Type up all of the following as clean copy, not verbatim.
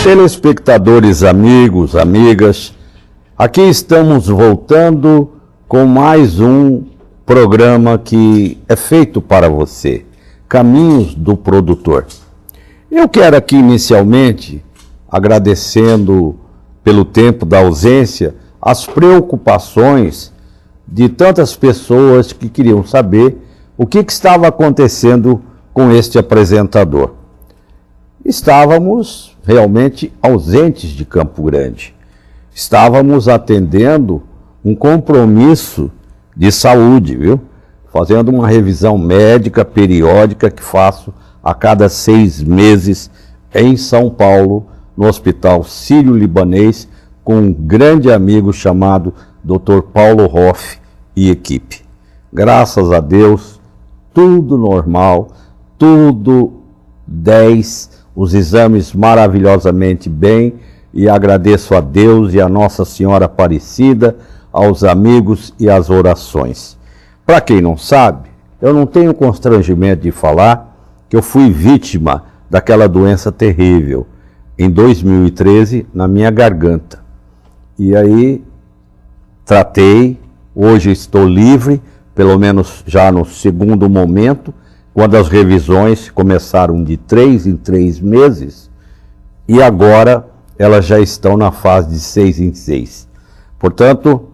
Telespectadores, amigos, amigas, aqui estamos voltando com mais um programa que é feito para você, Caminhos do Produtor. Eu quero aqui inicialmente, agradecendo pelo tempo da ausência, as preocupações de tantas pessoas que queriam saber o que estava acontecendo com este apresentador. Estávamos realmente ausentes de Campo Grande. Estávamos atendendo um compromisso de saúde, viu? Fazendo uma revisão médica periódica que faço a cada 6 meses em São Paulo, no Hospital Sírio-Libanês, com um grande amigo chamado Dr. Paulo Hoff e equipe. Graças a Deus, tudo normal, tudo 10, os exames maravilhosamente bem, e agradeço a Deus e a Nossa Senhora Aparecida, aos amigos e às orações. Para quem não sabe, eu não tenho constrangimento de falar que eu fui vítima daquela doença terrível em 2013 na minha garganta. E aí tratei, hoje estou livre, pelo menos já no segundo momento, quando as revisões começaram de 3 em 3 meses, e agora elas já estão na fase de 6 em 6. Portanto,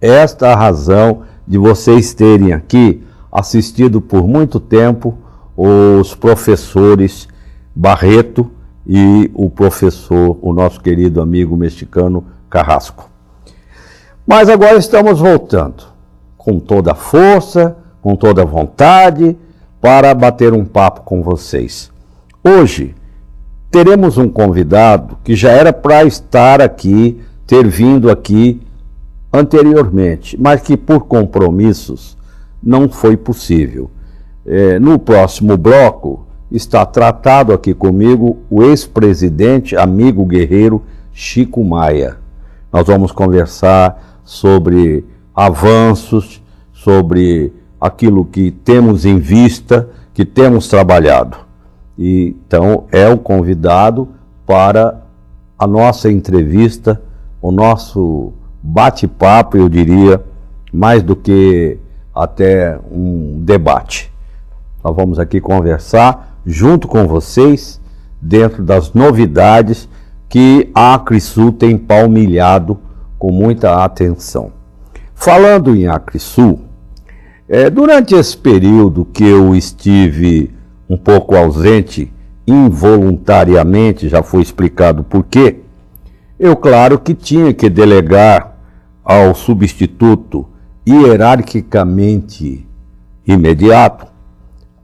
esta é a razão de vocês terem aqui assistido por muito tempo os professores Barreto e o professor, o nosso querido amigo mexicano Carrasco. Mas agora estamos voltando com toda a força, com toda a vontade, para bater um papo com vocês. Hoje teremos um convidado que já era para estar aqui, ter vindo aqui anteriormente, mas que por compromissos não foi possível. No próximo bloco está tratado aqui comigo o ex-presidente, amigo guerreiro Chico Maia. Nós vamos conversar sobre avanços, sobre aquilo que temos em vista, que temos trabalhado. E, então, é o convidado para a nossa entrevista, o nosso bate-papo, eu diria, mais do que até um debate. Nós vamos aqui conversar junto com vocês, dentro das novidades que a Acrissul tem palmilhado com muita atenção. Falando em Acrissul, durante esse período que eu estive um pouco ausente, involuntariamente, já foi explicado por quê, eu, claro, que tinha que delegar ao substituto hierarquicamente imediato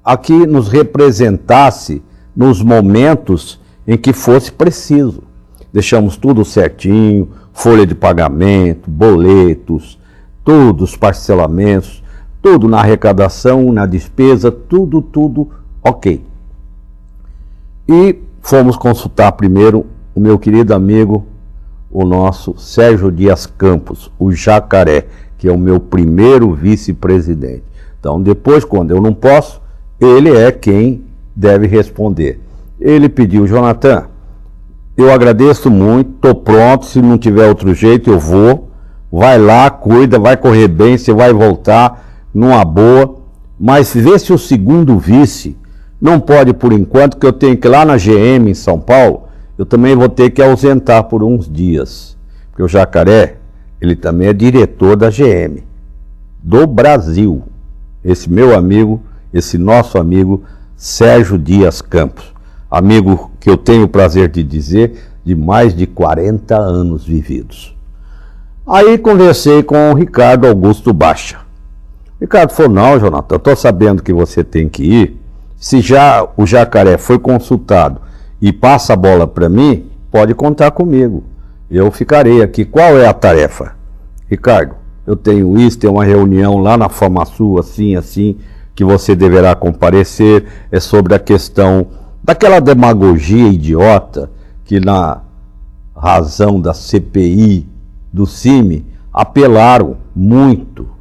a que nos representasse nos momentos em que fosse preciso. Deixamos tudo certinho, folha de pagamento, boletos, todos os parcelamentos, tudo na arrecadação, na despesa, tudo ok. E fomos consultar primeiro o meu querido amigo, o nosso Sérgio Dias Campos, o Jacaré, que é o meu primeiro vice-presidente. Então, depois, quando eu não posso, ele é quem deve responder. Ele pediu: Jonathan, eu agradeço muito, estou pronto, se não tiver outro jeito eu vou, vai lá, cuida, vai correr bem, você vai voltar numa boa, mas vê se o segundo vice não pode por enquanto, que eu tenho que ir lá na GM em São Paulo, eu também vou ter que ausentar por uns dias, porque o Jacaré, ele também é diretor da GM, do Brasil, esse meu amigo, esse nosso amigo Sérgio Dias Campos, amigo que eu tenho o prazer de dizer, de mais de 40 anos vividos. Aí conversei com o Ricardo Augusto Baixa. O Ricardo falou: não, Jonathan, eu estou sabendo que você tem que ir, se já o Jacaré foi consultado e passa a bola para mim, pode contar comigo, eu ficarei aqui. Qual é a tarefa? Ricardo, eu tenho isso, tem uma reunião lá na FamaSul, assim, que você deverá comparecer, é sobre a questão daquela demagogia idiota que, na razão da CPI do CIMI, apelaram muito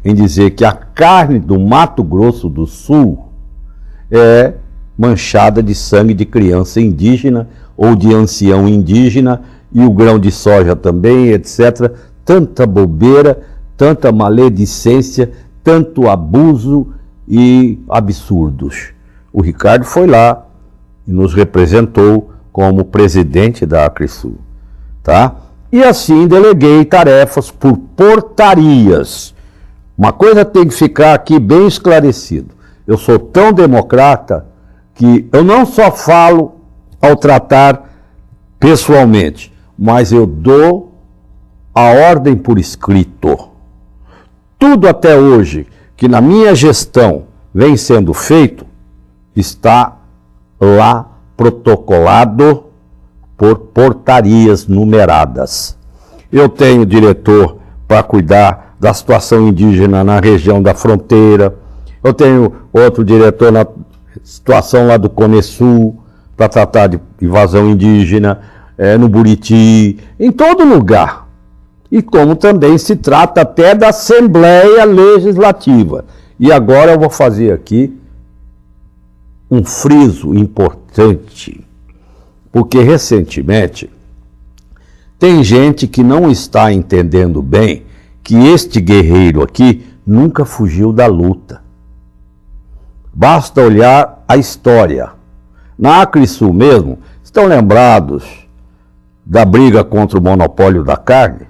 em dizer que a carne do Mato Grosso do Sul é manchada de sangue de criança indígena ou de ancião indígena, e o grão de soja também, etc. Tanta bobeira, tanta maledicência, tanto abuso e absurdos. O Ricardo foi lá e nos representou como presidente da Acresul, tá? E assim deleguei tarefas por portarias. Uma coisa tem que ficar aqui bem esclarecido. Eu sou tão democrata que eu não só falo ao tratar pessoalmente, mas eu dou a ordem por escrito. Tudo até hoje que na minha gestão vem sendo feito está lá protocolado por portarias numeradas. Eu tenho diretor para cuidar da situação indígena na região da fronteira, eu tenho outro diretor na situação lá do Cone Sul, para tratar de invasão indígena, no Buriti, em todo lugar. E como também se trata até da Assembleia Legislativa. E agora eu vou fazer aqui um friso importante, porque recentemente tem gente que não está entendendo bem que este guerreiro aqui nunca fugiu da luta. Basta olhar a história. Na Acresul mesmo, estão lembrados da briga contra o monopólio da carne?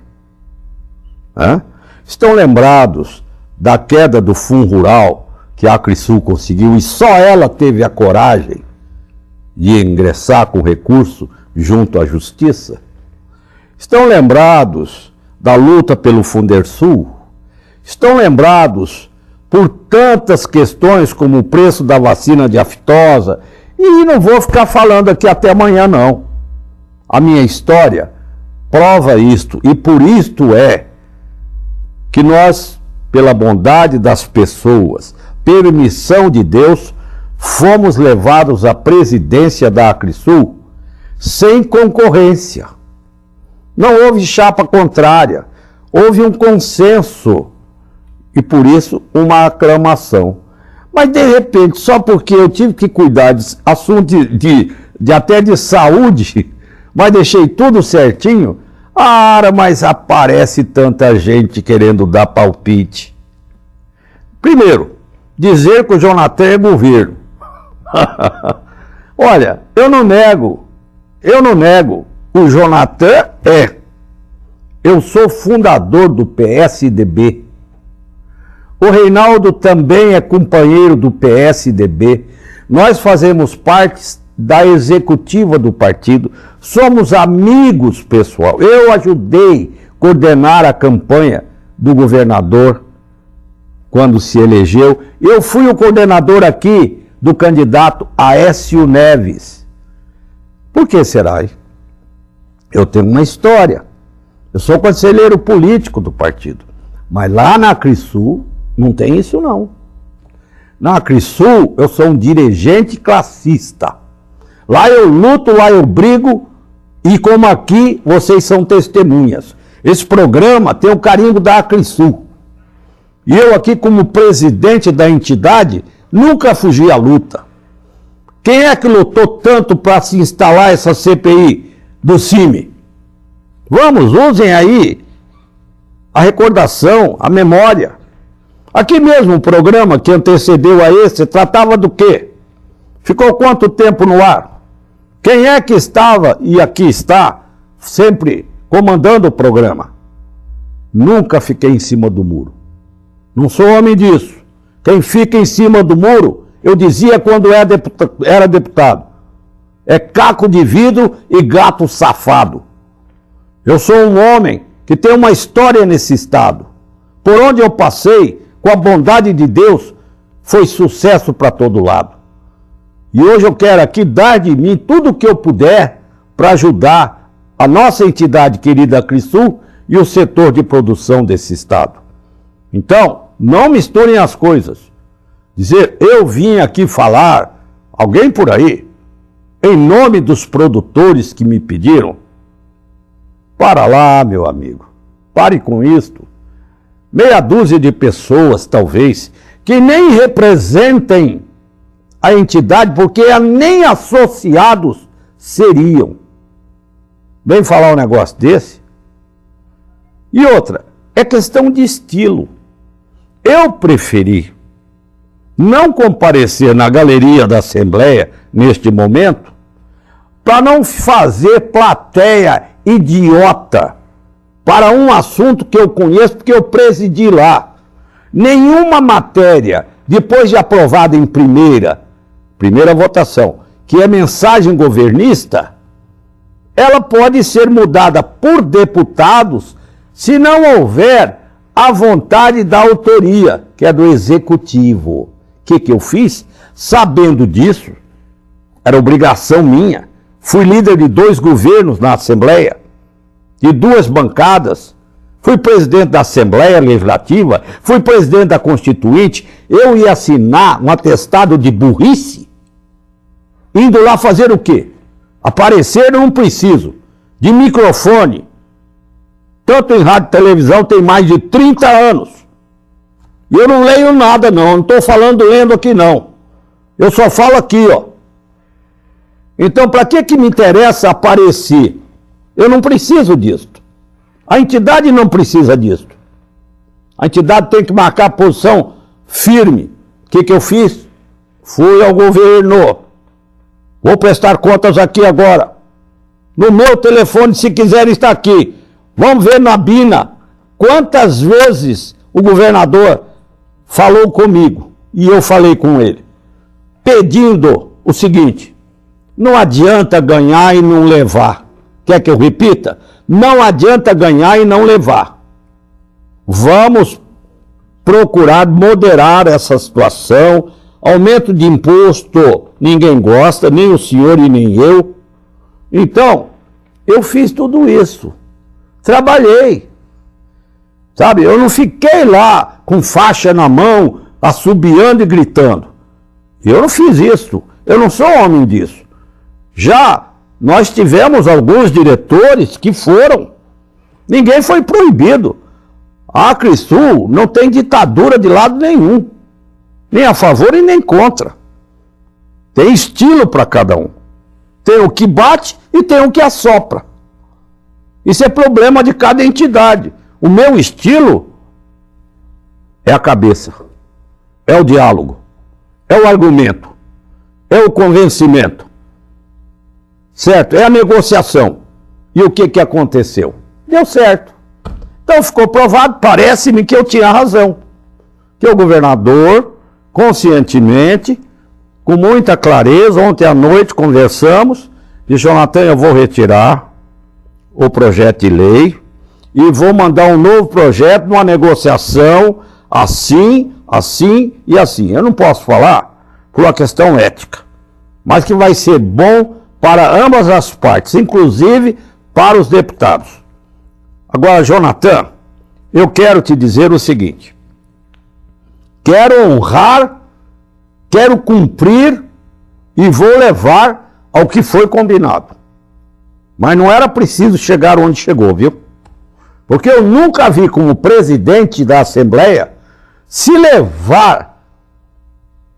Estão lembrados da queda do Fundo Rural que a Acresul conseguiu e só ela teve a coragem de ingressar com recurso junto à Justiça? Estão lembrados da luta pelo Fundersul? Estão lembrados por tantas questões como o preço da vacina de aftosa? E não vou ficar falando aqui até amanhã, não. A minha história prova isto, e por isto é que nós, pela bondade das pessoas, permissão de Deus, fomos levados à presidência da Acresul sem concorrência. Não houve chapa contrária, houve um consenso e por isso uma aclamação. Mas de repente, só porque eu tive que cuidar de assunto até de saúde, mas deixei tudo certinho, mas aparece tanta gente querendo dar palpite. Primeiro, dizer que o Jonathan é governo. Olha, eu não nego, o Jonathan é. Eu sou fundador do PSDB. O Reinaldo também é companheiro do PSDB. Nós fazemos parte da executiva do partido. Somos amigos, pessoal. Eu ajudei a coordenar a campanha do governador quando se elegeu. Eu fui o coordenador aqui do candidato Aécio Neves. Por que será? Eu tenho uma história. Eu sou conselheiro político do partido. Mas lá na Acresul não tem isso, não. Na Acresul eu sou um dirigente classista. Lá eu luto, lá eu brigo, e como aqui vocês são testemunhas. Esse programa tem o carimbo da Acresul. E eu aqui, como presidente da entidade, nunca fugi à luta. Quem é que lutou tanto para se instalar essa CPI do CIMI? Vamos, usem aí a recordação, a memória. Aqui mesmo o programa que antecedeu a esse tratava do quê? Ficou quanto tempo no ar? Quem é que estava e aqui está sempre comandando o programa? Nunca fiquei em cima do muro. Não sou homem disso. Quem fica em cima do muro, eu dizia quando era deputado, é caco de vidro e gato safado. Eu sou um homem que tem uma história nesse estado. Por onde eu passei, com a bondade de Deus, foi sucesso para todo lado. E hoje eu quero aqui dar de mim tudo o que eu puder para ajudar a nossa entidade querida Acresul e o setor de produção desse estado. Então, não misturem as coisas. Dizer, eu vim aqui falar, alguém por aí, em nome dos produtores que me pediram. Para lá, meu amigo. Pare com isto. Meia dúzia de pessoas, talvez, que nem representem a entidade, porque nem associados seriam. vem falar um negócio desse. E outra, é questão de estilo. Eu preferi não comparecer na galeria da Assembleia neste momento para não fazer plateia idiota para um assunto que eu conheço, porque eu presidi lá. Nenhuma matéria, depois de aprovada em primeira votação, que é mensagem governista, ela pode ser mudada por deputados se não houver a vontade da autoria, que é do executivo. O que eu fiz? Sabendo disso, era obrigação minha. Fui líder de 2 governos na Assembleia, de 2 bancadas. Fui presidente da Assembleia Legislativa, fui presidente da Constituinte. Eu ia assinar um atestado de burrice, indo lá fazer o quê? Aparecer eu não preciso. De microfone, tanto em rádio e televisão, tem mais de 30 anos. E eu não leio nada não estou falando lendo aqui não. Eu só falo aqui, ó. Então, para que me interessa aparecer? Eu não preciso disso. A entidade não precisa disso. A entidade tem que marcar posição firme. O que eu fiz? Fui ao governo. Vou prestar contas aqui agora. No meu telefone, se quiserem, está aqui. Vamos ver na Bina quantas vezes o governador falou comigo e eu falei com ele, pedindo o seguinte: não adianta ganhar e não levar. Quer que eu repita? Não adianta ganhar e não levar. Vamos procurar moderar essa situação. Aumento de imposto, ninguém gosta, nem o senhor e nem eu. Então, eu fiz tudo isso. Trabalhei. Sabe, eu não fiquei lá com faixa na mão, assobiando e gritando. Eu não fiz isso. Eu não sou homem disso. Já nós tivemos alguns diretores que foram. Ninguém foi proibido. A Acresul não tem ditadura de lado nenhum. Nem a favor e nem contra. Tem estilo para cada um. Tem o que bate e tem o que assopra. Isso é problema de cada entidade. O meu estilo é a cabeça, é o diálogo, é o argumento, é o convencimento, certo? É a negociação. E o que aconteceu? Deu certo. Então ficou provado, parece-me que eu tinha razão. Que o governador, conscientemente, com muita clareza, ontem à noite conversamos, disse: Jonathan, eu vou retirar o projeto de lei e vou mandar um novo projeto, uma negociação assim, assim e assim. Eu não posso falar por uma questão ética, mas que vai ser bom para ambas as partes, inclusive para os deputados. Agora, Jonathan, eu quero te dizer o seguinte: quero honrar, quero cumprir e vou levar ao que foi combinado. Mas não era preciso chegar onde chegou, viu? Porque eu nunca vi como presidente da Assembleia se levar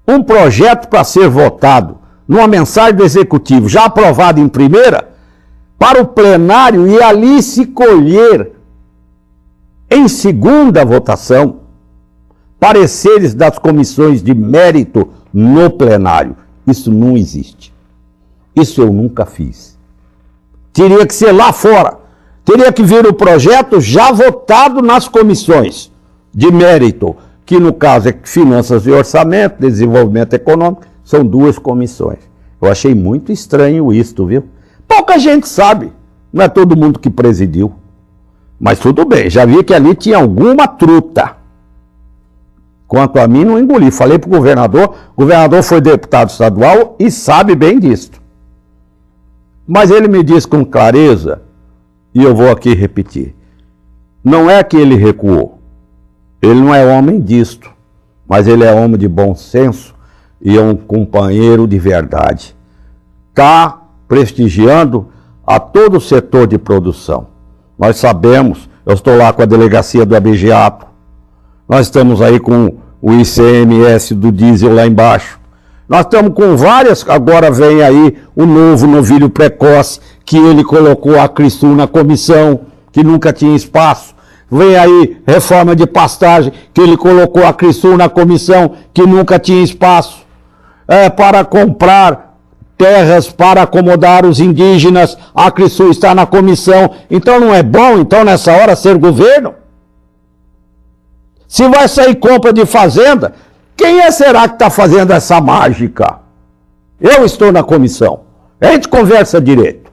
um projeto para ser votado numa mensagem do Executivo já aprovado em primeira para o plenário e ali se colher em segunda votação pareceres das comissões de mérito no plenário. Isso não existe. Isso eu nunca fiz. Teria que ser lá fora. Teria que vir o projeto já votado nas comissões de mérito, que no caso é Finanças e Orçamento, Desenvolvimento Econômico, são 2 comissões. Eu achei muito estranho isto, viu? Pouca gente sabe. Não é todo mundo que presidiu. Mas tudo bem, já vi que ali tinha alguma truta. Quanto a mim, não engoli. Falei para o governador foi deputado estadual e sabe bem disso. Mas ele me disse com clareza, e eu vou aqui repetir, não é que ele recuou. Ele não é homem disto, mas ele é homem de bom senso e é um companheiro de verdade. Está prestigiando a todo o setor de produção. Nós sabemos, eu estou lá com a delegacia do Abigeato, nós estamos aí com o ICMS do diesel lá embaixo. Nós estamos com várias, agora vem aí o novo novilho precoce, que ele colocou a Crisul na comissão, que nunca tinha espaço. Vem aí reforma de pastagem, que ele colocou a Crisul na comissão, que nunca tinha espaço. Para comprar terras para acomodar os indígenas, a Crisul está na comissão. Então não é bom, então, nessa hora, ser governo? Se vai sair compra de fazenda, quem será que está fazendo essa mágica? Eu estou na comissão. A gente conversa direito.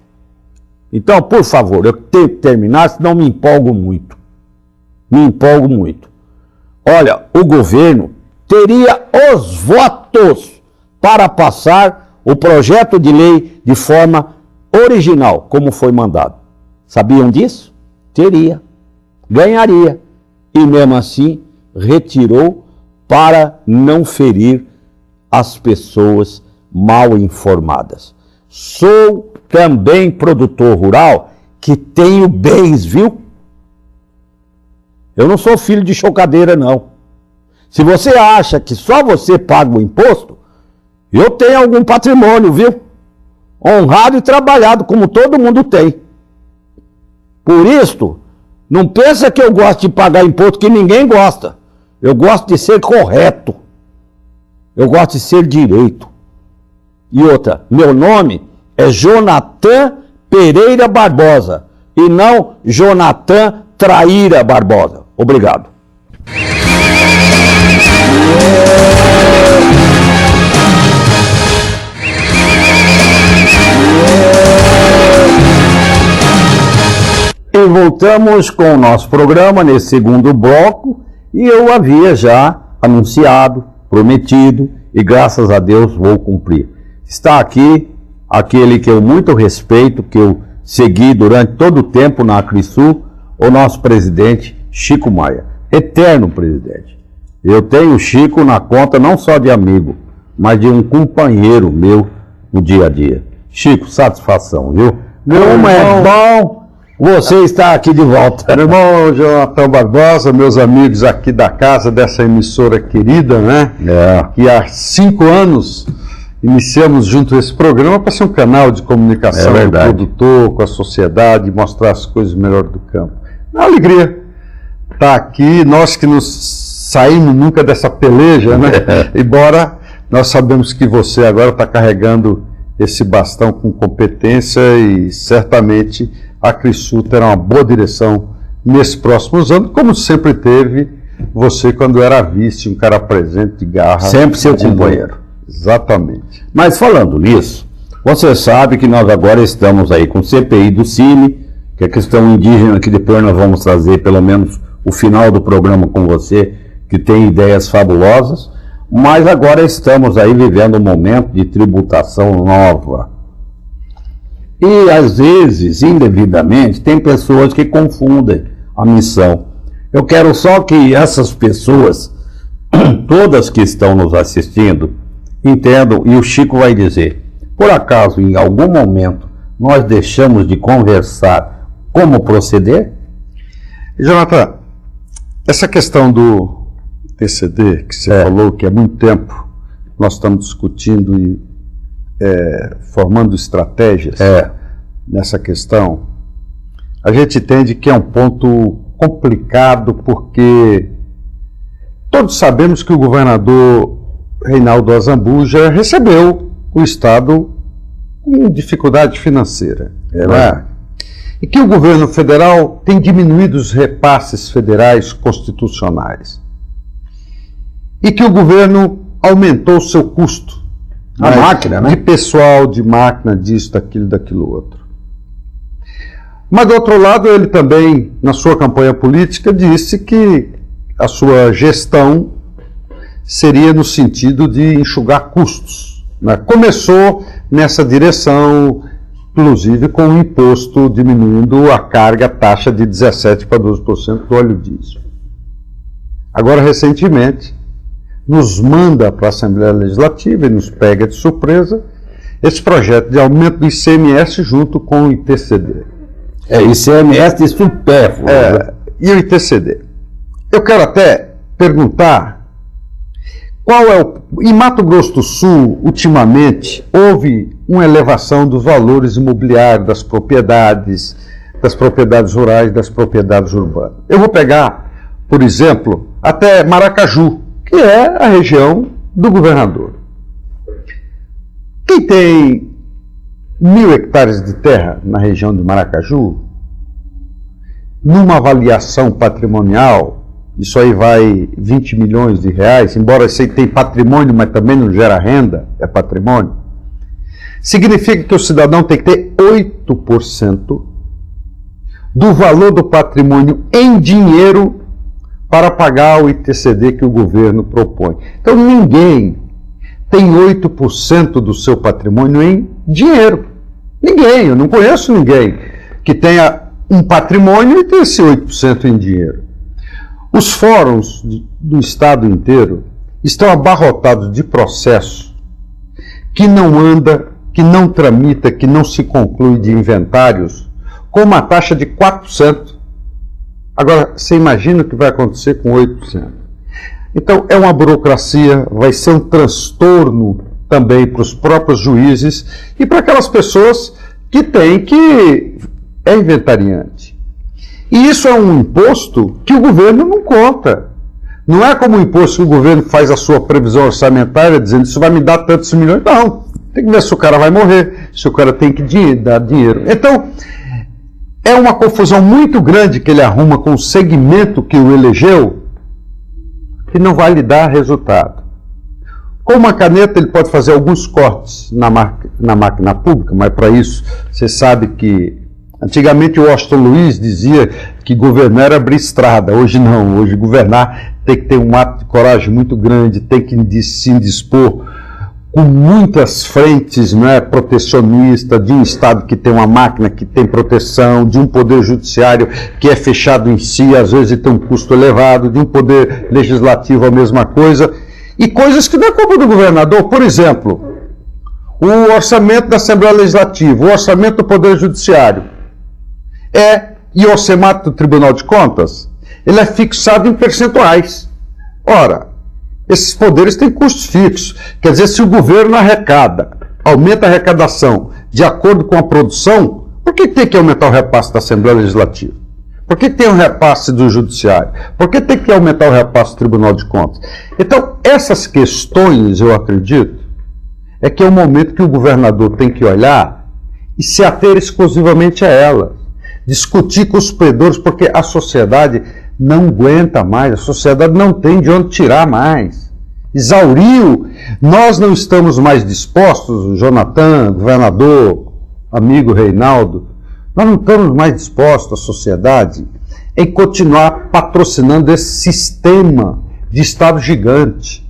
Então, por favor, eu tenho que terminar, senão me empolgo muito. Me empolgo muito. Olha, o governo teria os votos para passar o projeto de lei de forma original, como foi mandado. Sabiam disso? Teria. Ganharia. E mesmo assim, retirou para não ferir as pessoas mal informadas. Sou também produtor rural que tenho bens, viu? Eu não sou filho de chocadeira, não. Se você acha que só você paga o imposto, eu tenho algum patrimônio, viu? Honrado e trabalhado, como todo mundo tem. Por isso, não pensa que eu gosto de pagar imposto, que ninguém gosta. Eu gosto de ser correto. Eu gosto de ser direito. E outra, meu nome é Jonathan Pereira Barbosa e não Jonathan Traíra Barbosa. Obrigado. E voltamos com o nosso programa nesse segundo bloco. E eu havia já anunciado, prometido, e graças a Deus vou cumprir. Está aqui aquele que eu muito respeito, que eu segui durante todo o tempo na Crisul, o nosso presidente Chico Maia. Eterno presidente. Eu tenho o Chico na conta não só de amigo, mas de um companheiro meu no dia a dia. Chico, satisfação, viu? Como é bom você está aqui de volta. Meu irmão Jonathan Barbosa, meus amigos aqui da casa, dessa emissora querida, né? Que há 5 anos iniciamos junto esse programa para ser um canal de comunicação do produtor, com a sociedade, mostrar as coisas melhor do campo. É uma alegria estar aqui, nós que nos saímos nunca dessa peleja, né? Embora nós sabemos que você agora está carregando esse bastão com competência e certamente a Crisul terá uma boa direção nesses próximos anos, como sempre teve você quando era vice, um cara presente de garra. Sempre seu companheiro. Exatamente. Mas falando nisso, você sabe que nós agora estamos aí com o CPI do Cine, que é a questão indígena, que depois nós vamos trazer pelo menos o final do programa com você, que tem ideias fabulosas, mas agora estamos aí vivendo um momento de tributação nova. E, às vezes, indevidamente, tem pessoas que confundem a missão. Eu quero só que essas pessoas, todas que estão nos assistindo, entendam, e o Chico vai dizer, por acaso, em algum momento, nós deixamos de conversar como proceder? Jonathan, essa questão do TCD, que você falou, que há muito tempo nós estamos discutindo e formando estratégias nessa questão, a gente entende que é um ponto complicado, porque todos sabemos que o governador Reinaldo Azambuja recebeu o Estado com dificuldade financeira. E que o governo federal tem diminuído os repasses federais constitucionais. E que o governo aumentou o seu custo. A máquina, né? De pessoal, de máquina, disso, daquilo outro. Mas, do outro lado, ele também, na sua campanha política, disse que a sua gestão seria no sentido de enxugar custos, né? Começou nessa direção, inclusive com o imposto diminuindo a carga, a taxa de 17% para 12% do óleo diesel. Agora, recentemente, nos manda para a Assembleia Legislativa e nos pega de surpresa esse projeto de aumento do ICMS junto com o ITCD. ICMS de supérfluo. E o ITCD. Eu quero até perguntar Em Mato Grosso do Sul, ultimamente, houve uma elevação dos valores imobiliários das propriedades rurais, das propriedades urbanas. Eu vou pegar, por exemplo, até Maracaju, que é a região do governador. Quem tem 1.000 hectares de terra na região de Maracaju, numa avaliação patrimonial, isso aí vai 20 milhões de reais, embora isso aí tenha patrimônio, mas também não gera renda, é patrimônio, significa que o cidadão tem que ter 8% do valor do patrimônio em dinheiro para pagar o ITCD que o governo propõe. Então ninguém tem 8% do seu patrimônio em dinheiro. Ninguém, eu não conheço ninguém que tenha um patrimônio e tenha esse 8% em dinheiro. Os fóruns do estado inteiro estão abarrotados de processos que não anda, que não tramita, que não se conclui de inventários, com uma taxa de 4%. Agora, você imagina o que vai acontecer com 8%. Então, é uma burocracia, vai ser um transtorno também para os próprios juízes e para aquelas pessoas que têm que... é inventariante. E isso é um imposto que o governo não conta. Não é como o imposto que o governo faz a sua previsão orçamentária, dizendo isso vai me dar tantos milhões. Não, tem que ver se o cara vai morrer, se o cara tem que dar dinheiro. Então, é uma confusão muito grande que ele arruma com o segmento que o elegeu, que não vai lhe dar resultado. Com uma caneta ele pode fazer alguns cortes na máquina pública, mas para isso você sabe que antigamente o Washington Luiz dizia que governar era abrir estrada. Hoje não, hoje governar tem que ter um ato de coragem muito grande, tem que se indispor com muitas frentes, né, protecionistas, de um Estado que tem uma máquina que tem proteção, de um poder judiciário que é fechado em si, às vezes tem um custo elevado, de um poder legislativo a mesma coisa, e coisas que não é culpa do governador. Por exemplo, o orçamento da Assembleia Legislativa, o orçamento do Poder Judiciário, e o orçamento do Tribunal de Contas, ele é fixado em percentuais. Ora, esses poderes têm custos fixos. Quer dizer, se o governo arrecada, aumenta a arrecadação de acordo com a produção, por que tem que aumentar o repasse da Assembleia Legislativa? Por que tem um repasse do Judiciário? Por que tem que aumentar o repasse do Tribunal de Contas? Então, essas questões, eu acredito, é que é o momento que o governador tem que olhar e se ater exclusivamente a elas. Discutir com os credores, porque a sociedade não aguenta mais, a sociedade não tem de onde tirar mais. Exauriu. Nós não estamos mais dispostos, Jonathan, governador, amigo Reinaldo, nós não estamos mais dispostos, a sociedade, em continuar patrocinando esse sistema de Estado gigante.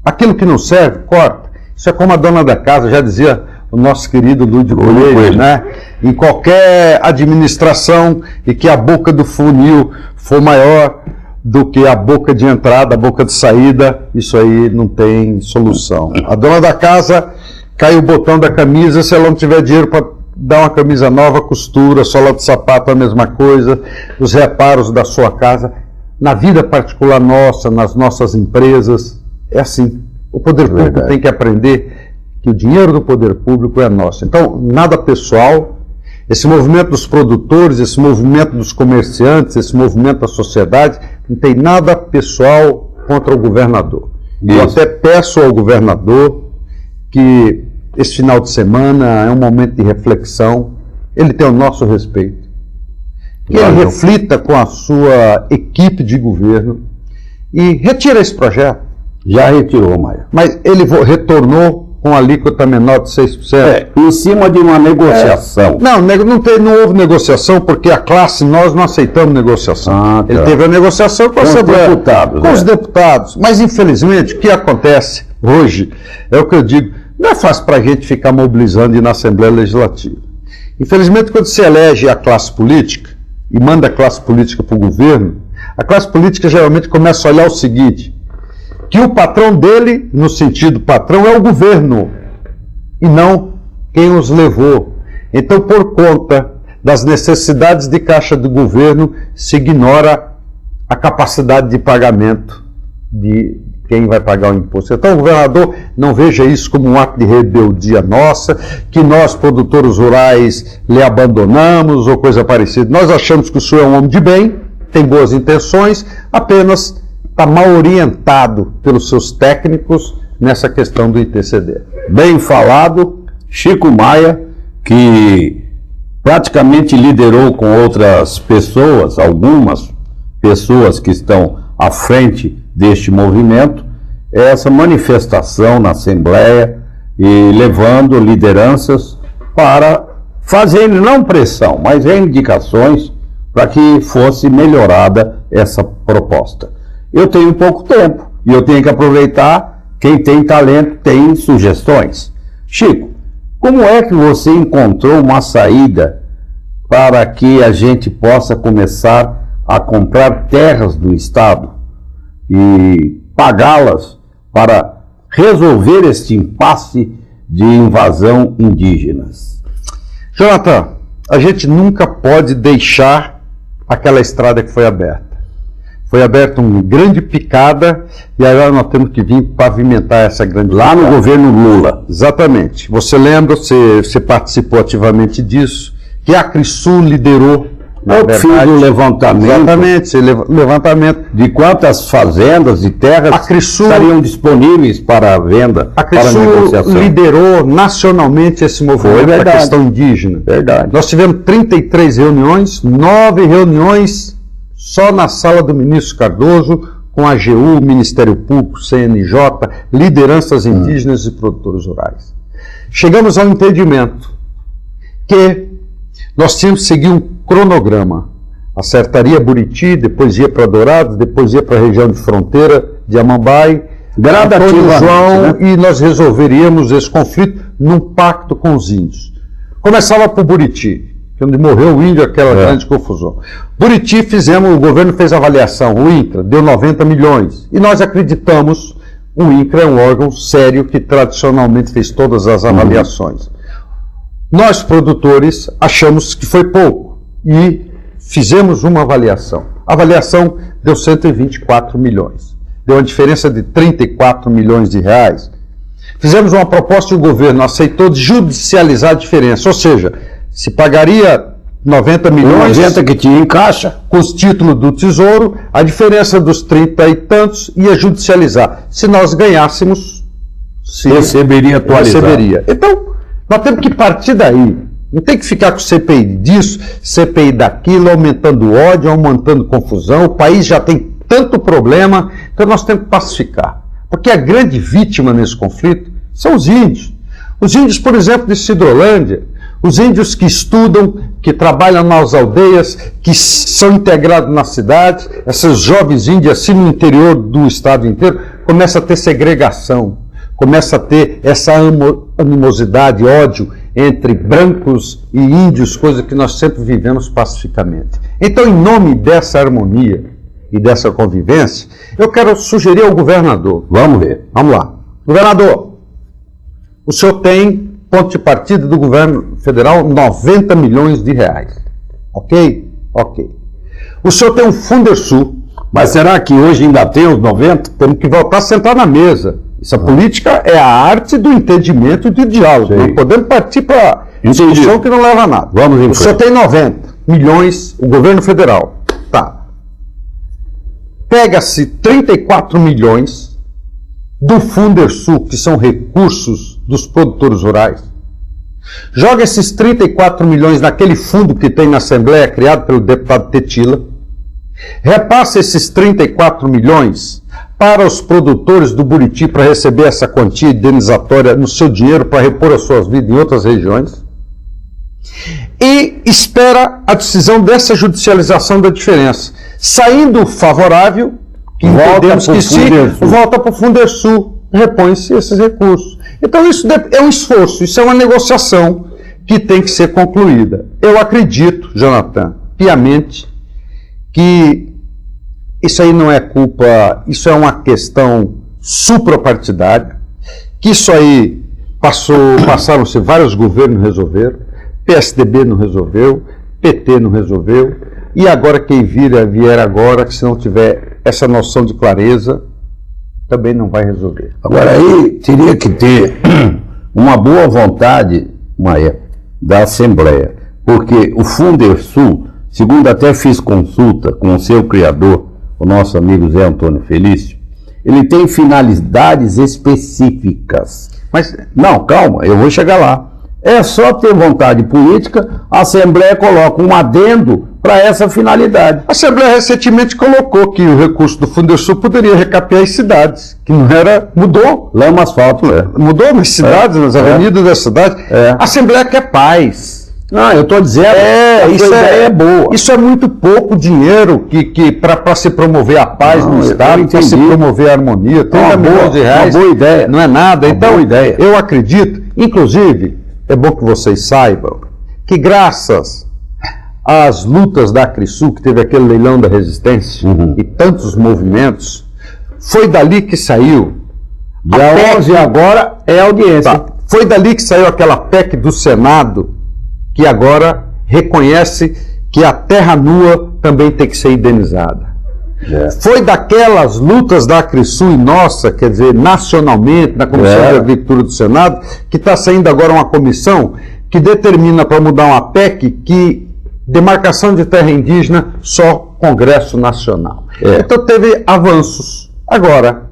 Aquilo que não serve, corta. Isso é como a dona da casa, já dizia o nosso querido Lúdio Coelho, né? Em qualquer administração e que a boca do funil for maior do que a boca de entrada, a boca de saída, isso aí não tem solução. A dona da casa, cai o botão da camisa, se ela não tiver dinheiro para dar uma camisa nova, costura, sola de sapato, a mesma coisa, os reparos da sua casa, na vida particular nossa, nas nossas empresas, é assim. O poder público tem que aprender que o dinheiro do poder público é nosso. Então, nada pessoal, esse movimento dos produtores, esse movimento dos comerciantes, esse movimento da sociedade, não tem nada pessoal contra o governador. Isso. Eu até peço ao governador que esse final de semana é um momento de reflexão, ele tem o nosso respeito, que ele reflita com a sua equipe de governo e retira esse projeto. Já retirou, Maia. Mas ele retornou com alíquota menor de 6%. Em cima de uma negociação. Não houve negociação, porque a classe, nós não aceitamos negociação. Tá. Ele teve a negociação com a Assembleia, deputados, os deputados. Mas, infelizmente, o que acontece hoje, é o que eu digo, não é fácil para a gente ficar mobilizando e ir na Assembleia Legislativa. Infelizmente, quando se elege a classe política e manda a classe política para o governo, a classe política geralmente começa a olhar o seguinte, que o patrão dele, no sentido patrão, é o governo, e não quem os levou. Então, por conta das necessidades de caixa do governo, se ignora a capacidade de pagamento quem vai pagar o imposto. Então, governador, não veja isso como um ato de rebeldia nossa, que nós, produtores rurais, lhe abandonamos ou coisa parecida. Nós achamos que o senhor é um homem de bem, tem boas intenções, apenas está mal orientado pelos seus técnicos nessa questão do ITCD. Bem falado, Chico Maia, que praticamente liderou com outras pessoas, algumas pessoas que estão à frente deste movimento, essa manifestação na Assembleia e levando lideranças para fazer não pressão, mas reivindicações para que fosse melhorada essa proposta. Eu tenho pouco tempo e eu tenho que aproveitar, quem tem talento tem sugestões. Chico, como é que você encontrou uma saída para que a gente possa começar a comprar terras do Estado e pagá-las para resolver este impasse de invasão indígenas? Jonathan, a gente nunca pode deixar aquela estrada que foi aberta. Foi aberta uma grande picada e agora nós temos que vir pavimentar essa grande picada. Lá no governo Lula. Exatamente. Você lembra, você participou ativamente disso, que a Acrisul liderou, na verdade, fiz o levantamento. Exatamente, levantamento. De quantas fazendas e terras estariam disponíveis para venda, a Acrisul liderou nacionalmente esse movimento da questão indígena. Verdade. Nós tivemos 33 reuniões, 9 reuniões só na sala do ministro Cardoso, com a AGU, Ministério Público, CNJ, lideranças indígenas e produtores rurais. Chegamos ao entendimento que nós tínhamos que seguir um cronograma. Acertaria Buriti, depois ia para Dourados, depois ia para a região de fronteira de Amambai, gradativamente, João, né? E nós resolveríamos esse conflito num pacto com os índios. Começava por Buriti, onde morreu o índio, aquela grande confusão. Buriti o governo fez avaliação, o INCRA deu 90 milhões, e nós acreditamos, o INCRA é um órgão sério que tradicionalmente fez todas as avaliações. Nós, produtores, achamos que foi pouco, e fizemos uma avaliação. A avaliação deu 124 milhões, deu uma diferença de 34 milhões de reais. Fizemos uma proposta e o governo aceitou judicializar a diferença, ou seja, se pagaria 90 milhões 90 que tinha em caixa com os títulos do Tesouro, a diferença dos 30 e tantos ia judicializar. Se nós ganhássemos, receberia atualizado. Receberia. Então, nós temos que partir daí. Não tem que ficar com CPI disso, CPI daquilo, aumentando ódio, aumentando confusão. O país já tem tanto problema, então nós temos que pacificar. Porque a grande vítima nesse conflito são os índios. Os índios, por exemplo, de Sidrolândia, os índios que estudam, que trabalham nas aldeias, que são integrados na cidade, essas jovens índias, assim no interior do estado inteiro, começa a ter segregação, começa a ter essa animosidade, ódio entre brancos e índios, coisa que nós sempre vivemos pacificamente. Então, em nome dessa harmonia e dessa convivência, eu quero sugerir ao governador. Vamos ver. Vamos lá. Governador, o senhor tem ponto de partida do governo federal, 90 milhões de reais. Ok? Ok. O senhor tem um Fundersul. Mas será que hoje ainda tem os 90? Temos que voltar a sentar na mesa. Essa política é a arte do entendimento e do diálogo. Não podemos partir para discussão que não leva a nada. Vamos em frente. O senhor tem 90 milhões, o governo federal. Tá. Pega-se 34 milhões do Fundersul, que são recursos dos produtores rurais, joga esses 34 milhões naquele fundo que tem na Assembleia, criado pelo deputado Tetila, repassa esses 34 milhões para os produtores do Buriti para receber essa quantia indenizatória no seu dinheiro para repor as suas vidas em outras regiões, e espera a decisão dessa judicialização da diferença. Saindo favorável, que entendemos que sim, volta para o Fundersul, repõe-se esses recursos. Então isso é um esforço, isso é uma negociação que tem que ser concluída. Eu acredito, Jonathan, piamente, que isso aí não é culpa, isso é uma questão suprapartidária, que isso aí passaram-se vários governos resolveram, PSDB não resolveu, PT não resolveu, e agora quem vier agora, que se não tiver essa noção de clareza, também não vai resolver. Agora aí teria que ter uma boa vontade, Maia, da Assembleia, porque o Fundersul, segundo até fiz consulta com o seu criador, o nosso amigo Zé Antônio Felício, ele tem finalidades específicas. Mas não, calma, eu vou chegar lá. É só ter vontade política, a Assembleia coloca um adendo para essa finalidade. A Assembleia recentemente colocou que o recurso do Fundersul poderia recapear as cidades, que não era, mudou. Lama, asfalto, Mudou nas cidades, nas avenidas da cidade. A Assembleia quer paz. Não, eu estou dizendo, isso é boa. Isso é muito pouco dinheiro para se promover a paz no Estado, para se promover a harmonia. 30 milhões de reais. Uma boa ideia. Não é nada. Então, boa ideia. Eu acredito, inclusive, é bom que vocês saibam, que graças às lutas da Acrisul, que teve aquele leilão da resistência, e tantos movimentos, foi dali que saiu. Dia 11 agora é audiência. Tá. Foi dali que saiu aquela PEC do Senado, que agora reconhece que a terra nua também tem que ser indenizada. Foi daquelas lutas da Acrisul e nossa, quer dizer, nacionalmente, na Comissão de Agricultura do Senado, que está saindo agora uma comissão que determina para mudar uma PEC que demarcação de terra indígena só Congresso Nacional. Então teve avanços. Agora,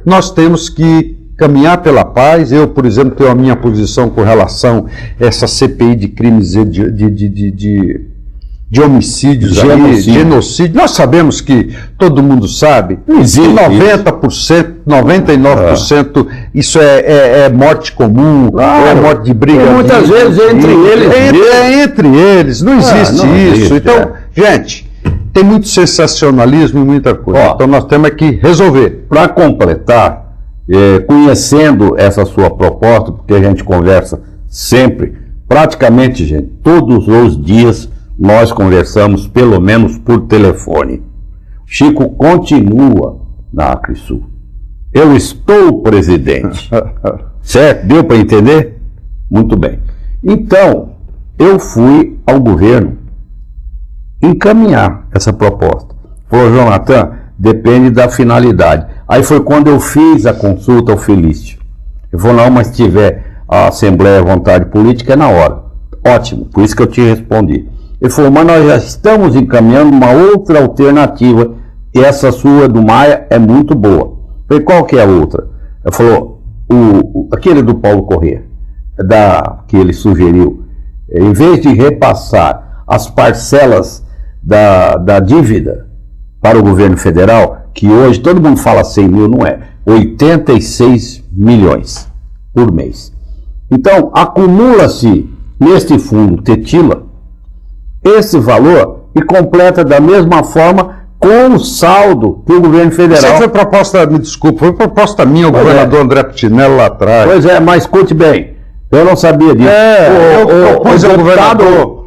nós temos que caminhar pela paz. Eu, por exemplo, tenho a minha posição com relação a essa CPI de crimes de homicídios, genocídio. Nós sabemos que, todo mundo sabe, que 90%, 99% isso é morte comum, é morte de briga. E muitas vezes entre eles, não existe isso. Então, gente, tem muito sensacionalismo e muita coisa. Então nós temos que resolver. Para completar, conhecendo essa sua proposta, porque a gente conversa sempre, praticamente, gente, todos os dias nós conversamos, pelo menos por telefone. Chico continua na Acrisul. Eu estou presidente. Certo? Deu para entender? Muito bem. Então, eu fui ao governo encaminhar essa proposta. Falou, Jonathan, depende da finalidade. Aí foi quando eu fiz a consulta ao Felício. Ele falou, não, mas se tiver a Assembleia vontade política, é na hora. Ótimo, por isso que eu te respondi. Ele falou, mas nós já estamos encaminhando uma outra alternativa, e essa sua do Maia é muito boa. Eu falei, qual que é a outra? Ele falou, aquele do Paulo Corrêa, que ele sugeriu, em vez de repassar as parcelas da dívida para o governo federal, que hoje todo mundo fala 100 mil, não é, 86 milhões por mês. Então, acumula-se neste fundo Tetila esse valor e completa da mesma forma com o saldo que o governo federal... Isso foi proposta, me desculpa, foi proposta minha, o governador André Pitinello lá atrás. Pois é, mas escute bem, eu não sabia disso.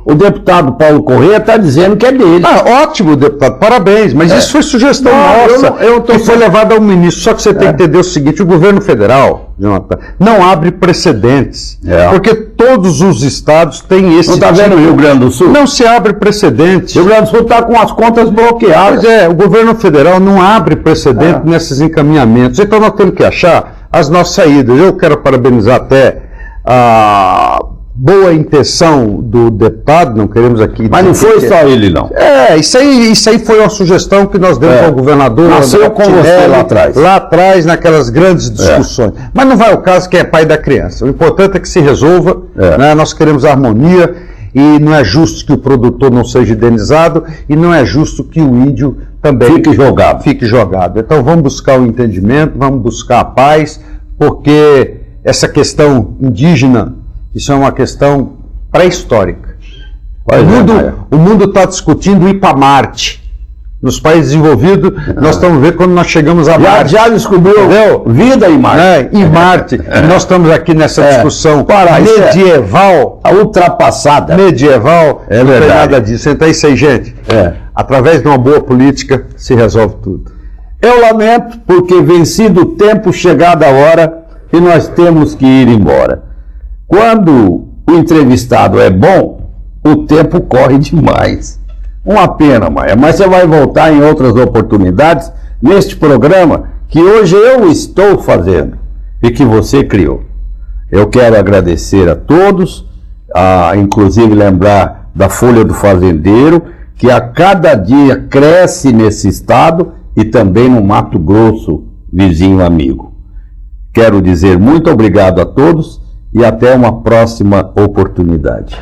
O deputado Paulo Corrêa está dizendo que é dele. Ótimo, deputado, parabéns, mas isso foi sugestão nossa, que foi levada ao ministro. Só que você tem que entender o seguinte, o governo federal, Jonathan, não abre precedentes, porque todos os estados têm esse... Não está vendo o Rio Grande do Sul? Não se abre precedentes. O Rio Grande do Sul está com as contas bloqueadas. Pois o governo federal não abre precedente nesses encaminhamentos. Então nós temos que achar as nossas saídas. Eu quero parabenizar até a boa intenção do deputado, não queremos aqui... Mas não foi só ele, não. Isso aí foi uma sugestão que nós demos ao governador. Nasceu com você lá atrás. Lá atrás, naquelas grandes discussões. Mas não vai ao caso que é pai da criança. O importante é que se resolva, né? Nós queremos harmonia, e não é justo que o produtor não seja indenizado, e não é justo que o índio também fique jogado. Então vamos buscar o entendimento, vamos buscar a paz, porque essa questão indígena, isso é uma questão pré-histórica. O mundo está discutindo ir para Marte. Nos países desenvolvidos, nós estamos vendo quando nós chegamos a Marte. Já descobriu vida em Marte. Em Marte. Nós estamos aqui nessa discussão medieval. Ultrapassada. Medieval. Não tem nada disso. Então é isso aí, gente. Através de uma boa política, se resolve tudo. Eu lamento, porque vencido o tempo, chegada a hora, e nós temos que ir embora. Quando o entrevistado é bom, o tempo corre demais. Uma pena, Maia, mas você vai voltar em outras oportunidades neste programa que hoje eu estou fazendo e que você criou. Eu quero agradecer a todos, inclusive lembrar da Folha do Fazendeiro, que a cada dia cresce nesse estado e também no Mato Grosso, vizinho amigo. Quero dizer muito obrigado a todos e até uma próxima oportunidade.